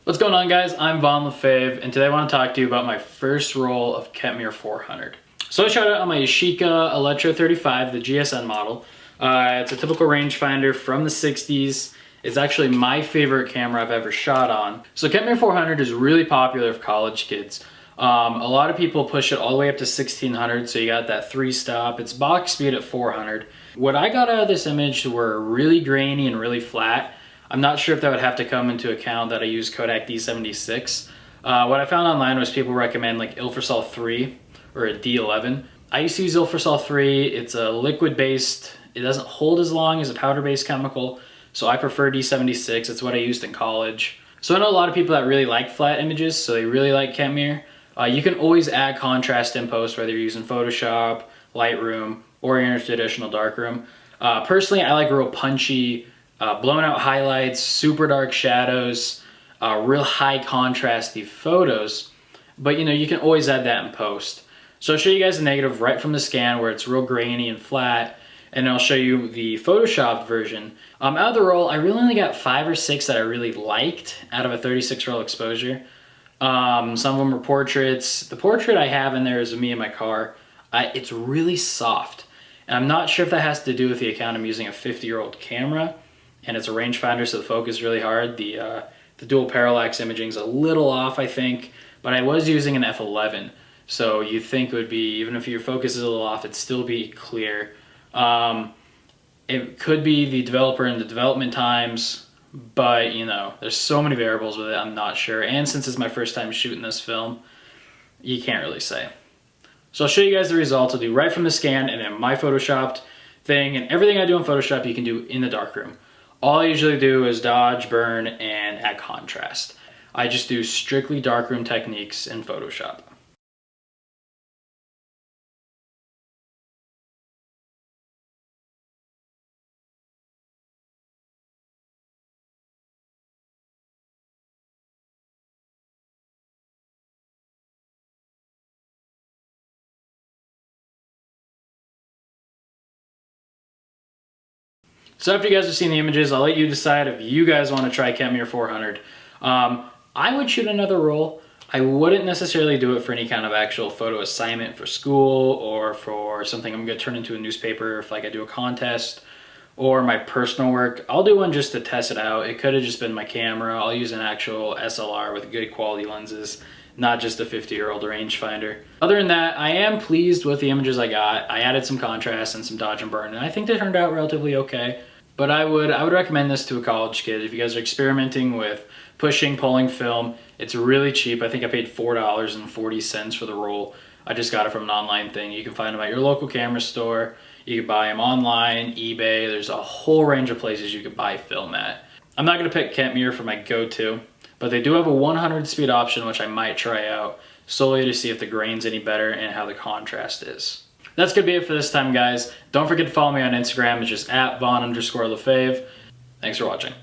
What's going on, guys? I'm LaFave, and today I want to talk to you about my first roll of Kentmere 400. So I shot it on my Yashica Electro 35, the GSN model. It's a typical rangefinder from the 60s. It's actually my favorite camera I've ever shot on. So Kentmere 400 is really popular for college kids. A lot of people push it all the way up to 1600, so you got that 3-stop. It's box speed at 400. What I got out of this image were really grainy and really flat. I'm not sure if that would have to come into account that I use Kodak D76. What I found online was people recommend like Ilfosol 3 or a D11. I used to use Ilfosol 3. It's a liquid-based. It doesn't hold as long as a powder-based chemical, so I prefer D76. It's what I used in college. So I know a lot of people that really like flat images, so they really like Kentmere. You can always add contrast in post, whether you're using Photoshop, Lightroom, or your traditional darkroom. Personally, I like real punchy, blown out highlights, super dark shadows, real high contrasty photos, but you can always add that in post. So I'll show you guys the negative right from the scan where it's real grainy and flat, and I'll show you the Photoshopped version. Out of the roll, I really only got 5 or 6 that I really liked out of a 36 roll exposure. Some of them are portraits. The portrait I have in there is of me in my car. It's really soft, and I'm not sure if that has to do with the account I'm using a 50-year-old camera, and it's a rangefinder, so the focus is really hard. The dual parallax imaging is a little off, I think, but I was using an f11, so you'd think it would be, even if your focus is a little off, it'd still be clear. It could be the developer and the development times, but there's so many variables with it, I'm not sure. And since it's my first time shooting this film, you can't really say. So I'll show you guys the results. I'll do right from the scan and then my Photoshopped thing, and everything I do in Photoshop you can do in the darkroom. All I usually do is dodge, burn, and add contrast. I just do strictly darkroom techniques in Photoshop. So after you guys have seen the images, I'll let you decide if you guys want to try Kentmere 400. I would shoot another roll. I wouldn't necessarily do it for any kind of actual photo assignment for school or for something I'm going to turn into a newspaper if like I do a contest or my personal work. I'll do one just to test it out. It could have just been my camera. I'll use an actual SLR with good quality lenses, not just a 50-year-old rangefinder. Other than that, I am pleased with the images I got. I added some contrast and some dodge and burn, and I think they turned out relatively okay. But I would recommend this to a college kid. If you guys are experimenting with pushing, pulling film, it's really cheap. I think I paid $4.40 for the roll. I just got it from an online thing. You can find them at your local camera store. You can buy them online, eBay. There's a whole range of places you can buy film at. I'm not gonna pick Kentmere for my go-to, but they do have a 100 speed option, which I might try out solely to see if the grain's any better and how the contrast is. That's gonna be it for this time, guys. Don't forget to follow me on Instagram. It's just @Vaughn_LaFave. Thanks for watching.